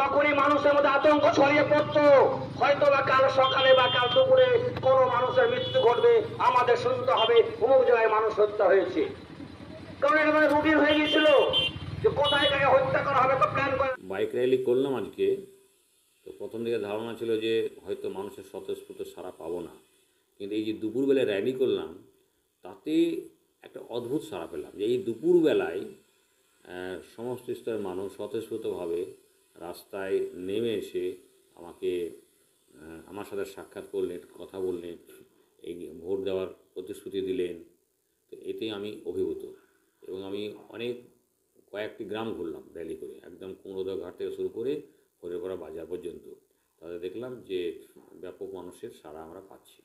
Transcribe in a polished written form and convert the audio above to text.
তখনই মানুষের মধ্যে আতঙ্ক ছড়িয়ে পড়তো, হয়তো বা কাল সকালে বা কাল দুপুরে কোনো মানুষের মৃত্যু ঘটবে, আমাদের শুনতে হবে অমুক জায়গায় মানুষ হত্যা হয়েছে। কারণ এটা মানে রুটিন হয়ে গিয়েছিল যে কোথায় জায়গায় হত্যা করা হবে, প্ল্যান করে। বাইক র্যালি করলাম আজকে। তো প্রথম দিকে ধারণা ছিল যে হয়তো মানুষের স্বতঃস্ফূর্ত সাড়া পাবো না, কিন্তু এই যে দুপুরবেলায় র্যালি করলাম তাতে একটা অদ্ভুত সাড়া পেলাম যে এই দুপুরবেলায় সমস্ত স্তরের মানুষ স্বতঃস্ফূর্তভাবে রাস্তায় নেমে এসে আমাকে আমার সাথে সাক্ষাৎ করলেন, কথা বললেন, এই ভোট দেওয়ার প্রতিশ্রুতি দিলেন। তো এতে আমি অভিভূত এবং আমি অনেক কয়েকটি গ্রাম ঘুরলাম র্যালি করে, একদম কুমড়োদা ঘাট থেকে শুরু করে হরিপাড়া বাজার পর্যন্ত। তাতে দেখলাম যে ব্যাপক মানুষের সাড়া আমরা পাচ্ছি।